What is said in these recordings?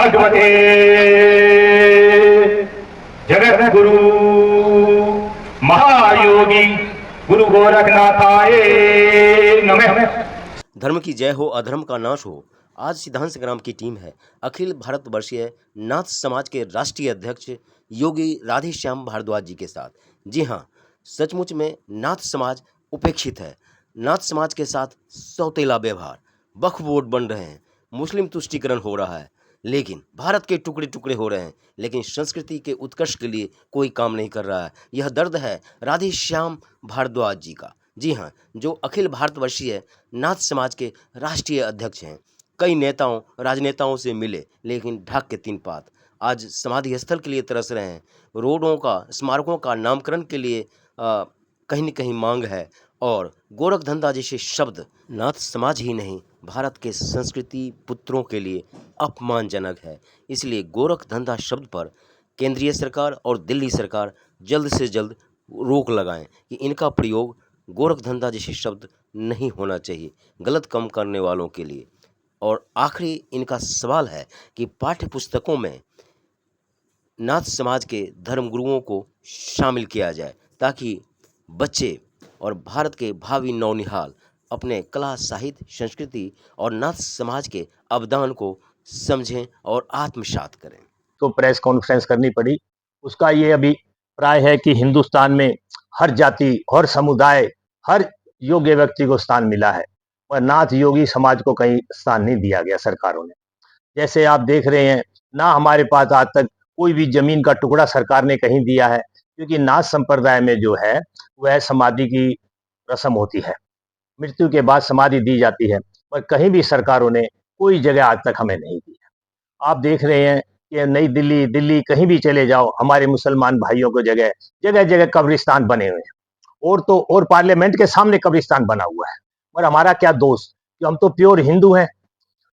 भगवते जगत गुरु महायोगी गुरु गोरखनाथाय नमः। धर्म की जय हो, अधर्म का नाश हो। आज सिद्धांत संग्राम की टीम है अखिल भारतवर्षीय नाथ समाज के राष्ट्रीय अध्यक्ष योगी राधेश्याम भारद्वाज जी के साथ। जी हाँ, सचमुच में नाथ समाज उपेक्षित है। नाथ समाज के साथ सौतेला व्यवहार, वक्फ बोर्ड बन रहे हैं, मुस्लिम तुष्टीकरण हो रहा है, लेकिन भारत के टुकड़े टुकड़े हो रहे हैं, लेकिन संस्कृति के उत्कर्ष के लिए कोई काम नहीं कर रहा है। यह दर्द है राधेश्याम भारद्वाज जी का। जी हाँ, जो अखिल भारतवर्षीय नाथ समाज के राष्ट्रीय अध्यक्ष हैं। कई नेताओं राजनेताओं से मिले, लेकिन ढाक के तीन पात। आज समाधि स्थल के लिए तरस रहे हैं, रोडों का, स्मारकों का नामकरण के लिए कहीं न कहीं मांग है, और गोरख धंधा जैसे शब्द नाथ समाज ही नहीं, भारत के संस्कृति पुत्रों के लिए अपमानजनक है। इसलिए गोरख धंधा शब्द पर केंद्रीय सरकार और दिल्ली सरकार जल्द से जल्द रोक लगाएं कि इनका प्रयोग गोरख धंधा जैसे शब्द नहीं होना चाहिए गलत काम करने वालों के लिए। और आखिरी इनका सवाल है कि पाठ्य पुस्तकों में नाथ समाज के धर्मगुरुओं को शामिल किया जाए, ताकि बच्चे और भारत के भावी नौनिहाल अपने कला, साहित्य, संस्कृति और नाथ समाज के अवदान को समझें और आत्मसात करें। तो प्रेस कॉन्फ्रेंस करनी पड़ी। उसका ये अभिप्राय है कि हिंदुस्तान में हर जाति और समुदाय, हर योग्य व्यक्ति को स्थान मिला है, पर नाथ योगी समाज को कहीं स्थान नहीं दिया गया सरकारों ने। जैसे आप देख रहे हैं, ना हमारे पास आज तक कोई भी जमीन का टुकड़ा सरकार ने कहीं दिया है, क्योंकि नाथ संप्रदाय में जो है वह समाधि की रस्म होती है, मृत्यु के बाद समाधि दी जाती है, पर कहीं भी सरकारों ने कोई जगह आज तक हमें नहीं दी है। आप देख रहे हैं कि नई दिल्ली, दिल्ली कहीं भी चले जाओ, हमारे मुसलमान भाइयों को जगह जगह जगह कब्रिस्तान बने हुए हैं, और पार्लियामेंट के सामने कब्रिस्तान बना हुआ है। पर हमारा क्या दोष कि हम तो प्योर हिंदू हैं,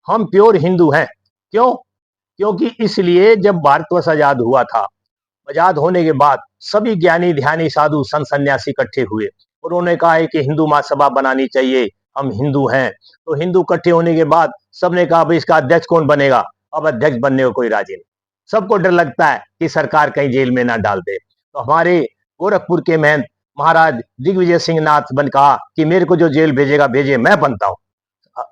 हम प्योर हिंदू हैं। क्यों? क्योंकि इसलिए जब भारतवर्ष आजाद हुआ था, आजाद होने के बाद सभी ज्ञानी ध्यानी साधु संत सन्यासी इकट्ठे हुए, उन्होंने कहा है कि हिंदू महासभा बनानी चाहिए, हम हिंदू हैं। तो हिंदू इकट्ठे होने के बाद सबने कहा भाई इसका अध्यक्ष कौन बनेगा? अब अध्यक्ष बनने को कोई राजी नहीं। सबको डर लगता है कि सरकार कहीं जेल में ना डाल दे। तो हमारे गोरखपुर के महंत महाराज दिग्विजय सिंह नाथ बन कहा कि मेरे को जो जेल भेजेगा भेजे, मैं बनता हूँ।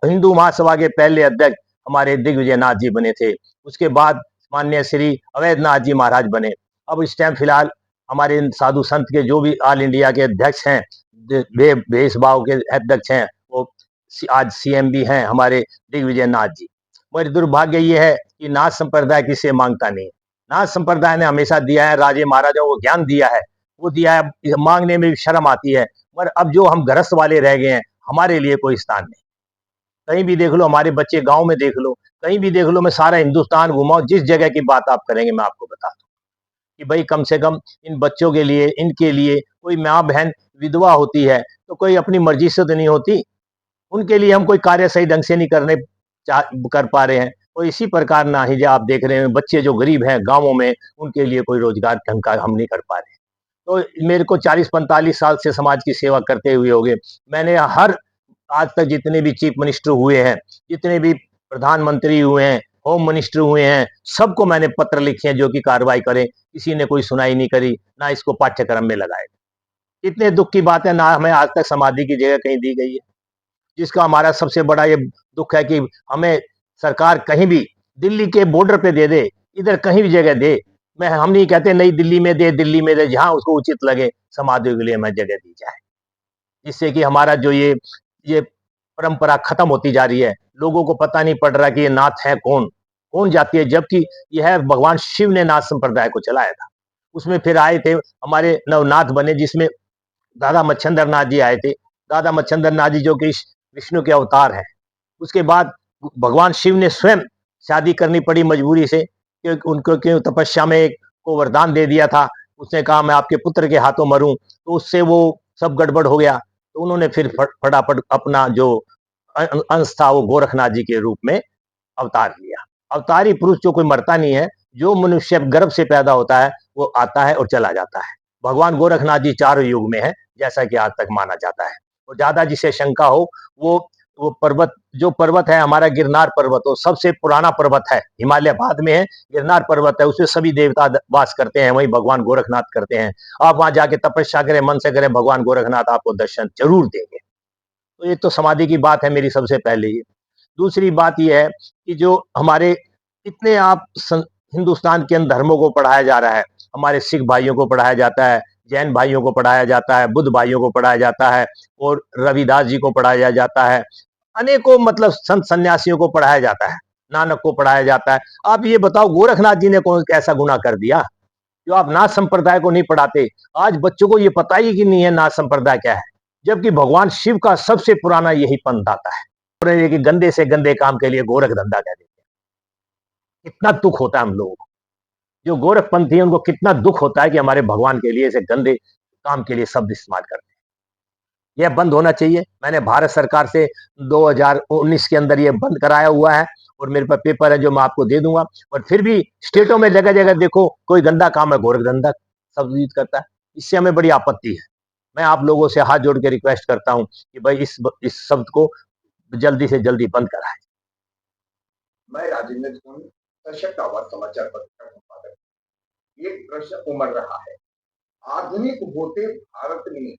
हिंदू महासभा के पहले अध्यक्ष हमारे दिग्विजय नाथ जी बने थे। उसके बाद माननीय श्री अवैधनाथ जी महाराज बने। अब इस टाइम फिलहाल हमारे साधु संत के जो भी ऑल इंडिया के अध्यक्ष हैं, भेषभाव के अध्यक्ष हैं, वो आज सीएम भी हैं हमारे दिग्विजय नाथ जी। मगर दुर्भाग्य ये है कि नाथ संप्रदाय किसे मांगता नहीं। नाथ संप्रदाय ने हमेशा दिया है, राजे महाराजाओं को ज्ञान दिया है, वो दिया है, मांगने में भी शर्म आती है। मगर अब जो हम गृहस्थ वाले रह गए हैं, हमारे लिए कोई स्थान नहीं। कहीं भी देख लो, हमारे बच्चे गांव में देख लो, कहीं भी देख लो, मैं सारा हिंदुस्तान घुमाऊं, जिस जगह की बात आप करेंगे मैं आपको बता दूं कि भाई कम से कम इन बच्चों के लिए, इनके लिए कोई माँ बहन विधवा होती है तो कोई अपनी मर्जी से तो नहीं होती, उनके लिए हम कोई कार्य सही ढंग से नहीं कर पा रहे हैं। और इसी प्रकार ना ही जो आप देख रहे हैं, बच्चे जो गरीब हैं गांवों में, उनके लिए कोई रोजगार ढंग का हम नहीं कर पा रहे। तो मेरे को 40-45 साल से समाज की सेवा करते हुए हो गए, मैंने हर आज तक जितने भी चीफ मिनिस्टर हुए हैं, जितने भी प्रधानमंत्री हुए हैं, होम मिनिस्टर हुए हैं, सबको मैंने पत्र लिखे हैं जो कि कार्रवाई करें। किसी ने कोई सुनाई नहीं करी, ना इसको पाठ्यक्रम में लगाए। इतने दुख की बात है, ना हमें आज तक समाधि की जगह कहीं दी गई है। जिसका हमारा सबसे बड़ा ये दुख है कि हमें सरकार कहीं भी दिल्ली के बॉर्डर पे दे दे, इधर कहीं भी जगह दे। हम नहीं कहते नई दिल्ली में दे, दिल्ली में दे, जहां उसको उचित लगे समाधियों के लिए हमें जगह दी जाए, जिससे कि हमारा जो ये परंपरा खत्म होती जा रही है। लोगों को पता नहीं पड़ रहा कि ये नाथ है कौन, कौन जाति है, जबकि यह भगवान शिव ने नाथ संप्रदाय को चलाया था। उसमें फिर आए थे हमारे नवनाथ बने, जिसमें दादा मच्छिंद्र नाथ जी आए थे। दादा मच्छिंद्र नाथ जी जो कि विष्णु के अवतार हैं। उसके बाद भगवान शिव ने स्वयं शादी करनी पड़ी मजबूरी से, क्योंकि उनको क्यों तपस्या में एक को वरदान दे दिया था। उसने कहा मैं आपके पुत्र के हाथों मरूं, तो उससे वो सब गड़बड़ हो गया। तो उन्होंने फिर फटाफट अपना जो अंश था वो गोरखनाथ जी के रूप में अवतार लिया। अवतारी पुरुष जो कोई मरता नहीं है, जो मनुष्य गर्भ से पैदा होता है वो आता है और चला जाता है। भगवान गोरखनाथ जी चारों युग में है, जैसा कि आज तक माना जाता है। और ज्यादा जिसे शंका हो वो वो पर्वत, जो पर्वत है हमारा गिरनार पर्वत, वो सबसे पुराना पर्वत है, हिमालय बाद में है, गिरनार पर्वत है, उसमें सभी देवता वास करते हैं, वहीं भगवान गोरखनाथ करते हैं। आप वहां जाके तपस्या करें, मन से करें, भगवान गोरखनाथ आपको दर्शन जरूर देंगे। तो ये तो समाधि की बात है मेरी सबसे पहले ही। दूसरी बात ये है कि जो हमारे इतने हिंदुस्तान के अंदर धर्मों को पढ़ाया जा रहा है, हमारे सिख भाइयों को पढ़ाया जाता है, जैन भाइयों को पढ़ाया जाता है, बुद्ध भाइयों को पढ़ाया जाता है, और रविदास जी को पढ़ाया जाता है, अनेकों मतलब संत सन्यासियों को पढ़ाया जाता है, नानक को पढ़ाया जाता है। आप ये बताओ गोरखनाथ जी ने कौन ऐसा गुनाह कर दिया जो आप नाथ संप्रदाय को नहीं पढ़ाते? आज बच्चों को ये पता ही कि नहीं है नाथ संप्रदाय क्या है, जबकि भगवान शिव का सबसे पुराना यही पंथ आता है। और ये कि गंदे से गंदे काम के लिए गोरख धंधा कह देते हैं। कितना दुख होता है हम लोगों को, जो गोरखपंथी है उनको कितना दुख होता है कि हमारे भगवान के लिए ऐसे गंदे काम के लिए शब्द इस्तेमाल करते हैं। यह बंद होना चाहिए। मैंने भारत सरकार से 2019 के अंदर यह बंद कराया हुआ है, और मेरे पास पेपर है जो मैं आपको दे दूंगा। और फिर भी स्टेटों में जगह जगह देखो कोई गंदा काम है, गोरख धंधा शब्द यूज करता है। इससे हमें बड़ी आपत्ति है। मैं आप लोगों से हाथ जोड़ के रिक्वेस्ट करता हूं कि भाई इस शब्द को जल्दी से जल्दी बंद कराएं। मैं राजेंद्र सिंह, सशक्त आवाज समाचार पत्र का संपादक। एक प्रश्न उमड़ रहा है, आधुनिक होते भारत में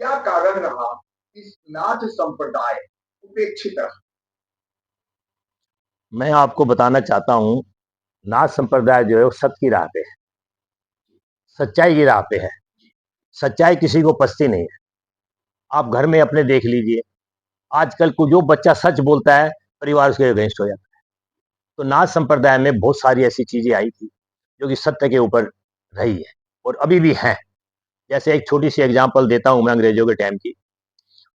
क्या कारण रहा इस नाथ संप्रदाय उपेक्षित रहा? मैं आपको बताना चाहता हूं, नाथ संप्रदाय जो है वो सत्य की राह पे है, सच्चाई की राह पे है। सच्चाई किसी को पसती नहीं है। आप घर में अपने देख लीजिए, आजकल को जो बच्चा सच बोलता है परिवार उसके अगेंस्ट हो जाता है। तो नाथ संप्रदाय में बहुत सारी ऐसी चीजें आई थी जो कि सत्य के ऊपर रही है और अभी भी हैं। जैसे एक छोटी सी एग्जांपल देता हूं मैं अंग्रेजों के टाइम की।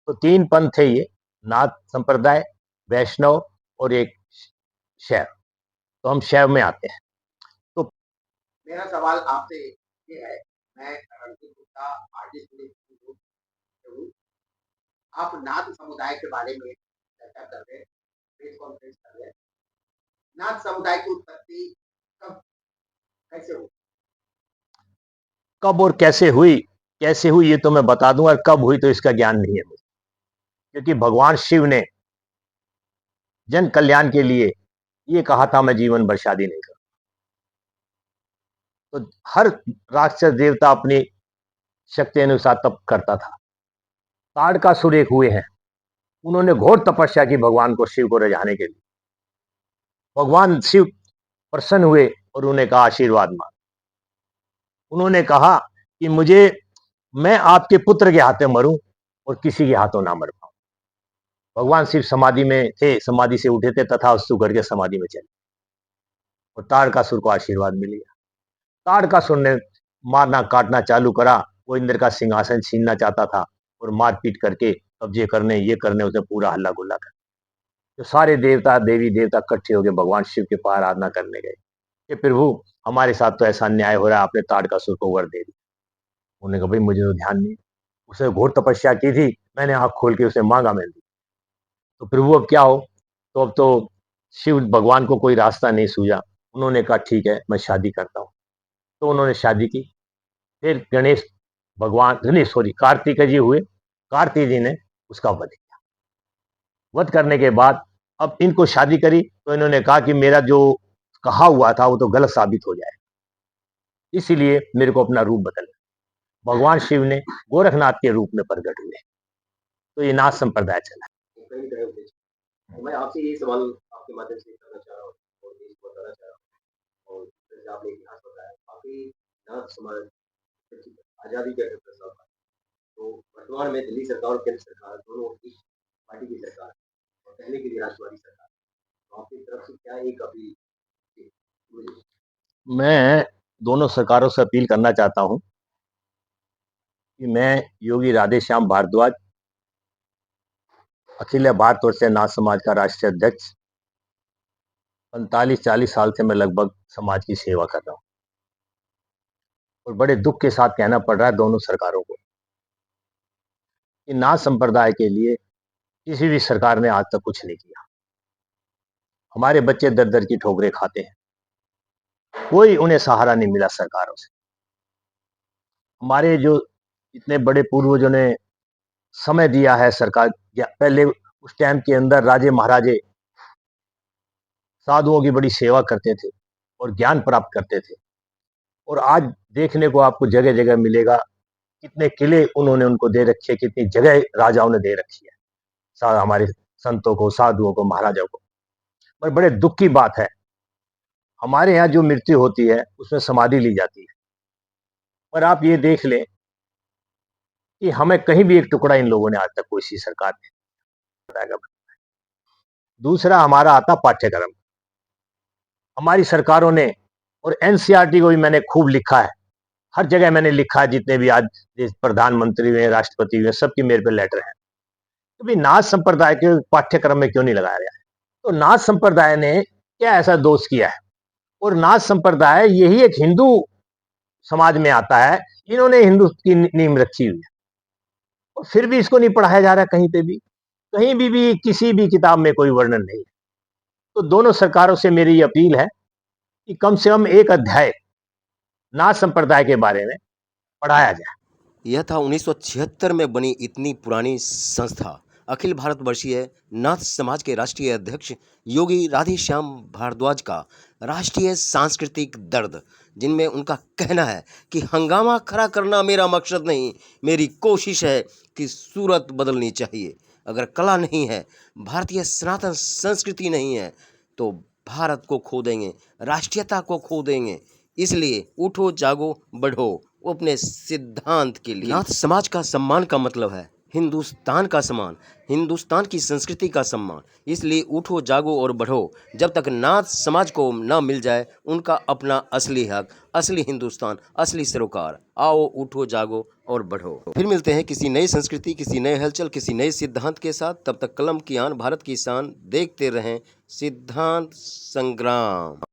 तो 3 पंथ थे ये, नाथ संप्रदाय, वैष्णव और एक शैव। तो हम शैव में आते हैं। तो मेरा सवाल आपसे ये है, मैं रणदीप गुप्ता, आर्टिस्ट हूँ। आप नाथ समुदाय के बारे में चर्चा कर रहे हैं, प्रेस कॉन्फ्रेंस कर रहे हैं। नाथ समुदाय की उत्पत्ति कब, कैसे हुई? कब और कैसे हुई ये तो मैं बता दूं, और कब हुई तो इसका ज्ञान नहीं है मुझे। क्योंकि भगवान शिव ने जन कल्याण के लिए ये कहा था मैं जीवन भर शादी नहीं करूं। तो हर राक्षस देवता अपनी शक्ति अनुसार तप करता था। ताड़कासुर एक हुए हैं, उन्होंने घोर तपस्या की भगवान को, शिव को रिझाने के लिए। भगवान शिव प्रसन्न हुए और उन्हें कहा आशीर्वाद मांग। उन्होंने कहा कि मैं आपके पुत्र के हाथों मरूं और किसी के हाथों ना मर पाऊं। भगवान शिव समाधि में थे, समाधि से उठे थे, तथास्तु करके समाधि में चले, और ताड़कासुर को आशीर्वाद मिल गया। ताड़कासुर ने मारना काटना चालू करा। वो इंद्र का सिंहासन छीनना चाहता था और मारपीट करके कब्जे करने, ये करने, उसे पूरा हल्ला गुल्ला कर। तो सारे देवता देवी देवता इकट्ठे होकर भगवान शिव के पार आराधना करने गए कि प्रभु हमारे साथ तो ऐसा अन्याय हो रहा है, आपने ताड़कासुर को वर दे दिया। उन्होंने कहा भाई मुझे तो ध्यान नहीं, उसे घोर तपस्या की थी, मैंने आंख खोल के उसे मांगा मिल दी। तो प्रभु अब क्या हो? तो अब तो शिव भगवान को कोई रास्ता नहीं सूझा। उन्होंने कहा ठीक है मैं शादी करता हूँ। तो उन्होंने शादी की। फिर गणेश भगवान, नहीं सॉरी, कार्तिक जी हुए। कार्तिक जी ने उसका वध किया। वध करने के बाद अब इनको शादी करी, तो इन्होंने कहा कि मेरा जो कहा हुआ था वो तो गलत साबित हो जाए, इसीलिए मेरे को अपना रूप बदलना। भगवान शिव ने गोरखनाथ के रूप में प्रकट हुए। तो ये नाथ संप्रदाय चला। कहीं गए हुए थे। तो मैं आपसे ये सवाल आपके माध्यम से करना चाह रहा हूँ और देश को बताना चाह रहा हूँ। और जैसे आपने इतिहास बताया, काफी नाथ समाज आजादी के प्रसार, तो वर्तमान में दिल्ली सरकार और केंद्र सरकार दोनों की पार्टी की सरकार है, और पहले की भी राष्ट्रवादी सरकार। तो आपकी तरफ से क्या एक अपील थी? मुझे मैं दोनों सरकारों से अपील करना चाहता हूं कि मैं योगी राधेश्याम भारद्वाज, अखिल भारतवर्ष नाथ समाज का राष्ट्रीय अध्यक्ष, 45-40 साल से मैं लगभग समाज की सेवा कर रहा हूं, और बड़े दुख के साथ कहना पड़ रहा है दोनों सरकारों को कि नाथ संप्रदाय के लिए किसी भी सरकार ने आज तक कुछ नहीं किया। हमारे बच्चे दर दर की ठोकरें खाते हैं, कोई उन्हें सहारा नहीं मिला सरकारों से। हमारे जो इतने बड़े पूर्वजों ने समय दिया है, सरकार या पहले उस टाइम के अंदर राजे महाराजे साधुओं की बड़ी सेवा करते थे और ज्ञान प्राप्त करते थे। और आज देखने को आपको जगह जगह मिलेगा, कितने किले उन्होंने उनको दे रखे, कितनी जगह राजाओं ने दे रखी है हमारे संतों को, साधुओं को, महाराजाओं को। पर बड़े दुख की बात है, हमारे यहाँ जो मृत्यु होती है उसमें समाधि ली जाती है, पर आप ये देख लें कि हमें कहीं भी एक टुकड़ा इन लोगों ने आज तक कोई सी सरकार ने बताएगा। दूसरा हमारा आता पाठ्यक्रम, हमारी सरकारों ने, और एनसीईआरटी को भी मैंने खूब लिखा है, हर जगह मैंने लिखा है, जितने भी आज प्रधानमंत्री हुए, राष्ट्रपति हुए, सबकी मेरे पे लेटर है कि भाई नाथ संप्रदाय के पाठ्यक्रम में क्यों नहीं लगाया गया है। तो नाथ संप्रदाय ने क्या ऐसा दोष किया है? और नाथ संप्रदाय यही एक हिंदू समाज में आता है, इन्होंने हिंदू की नींव रखी हुई है, और फिर भी इसको नहीं पढ़ाया जा रहा कहीं पे भी, कहीं भी किसी भी किताब में कोई वर्णन नहीं है। तो दोनों सरकारों से मेरी ये अपील है कि कम से कम एक अध्याय नाथ संप्रदाय के बारे में पढ़ाया जाए। यह था 1976 में बनी इतनी पुरानी संस्था अखिल भारतवर्षीय नाथ समाज के राष्ट्रीय अध्यक्ष योगी राधेश्याम भारद्वाज का राष्ट्रीय सांस्कृतिक दर्द, जिनमें उनका कहना है कि हंगामा खड़ा करना मेरा मकसद नहीं, मेरी कोशिश है कि सूरत बदलनी चाहिए। अगर कला नहीं है, भारतीय सनातन संस्कृति नहीं है, तो भारत को खो देंगे, राष्ट्रीयता को खो देंगे। इसलिए उठो, जागो, बढ़ो अपने सिद्धांत के लिए। नाथ समाज का सम्मान का मतलब है हिंदुस्तान का सम्मान, हिंदुस्तान की संस्कृति का सम्मान। इसलिए उठो, जागो और बढ़ो। जब तक नाथ समाज को ना मिल जाए उनका अपना असली हक, असली हिंदुस्तान, असली सरोकार, आओ उठो, जागो और बढ़ो। फिर मिलते हैं किसी नई संस्कृति, किसी नए हलचल, किसी नए सिद्धांत के साथ। तब तक कलम की आन, भारत की शान, देखते रहें सिद्धांत संग्राम।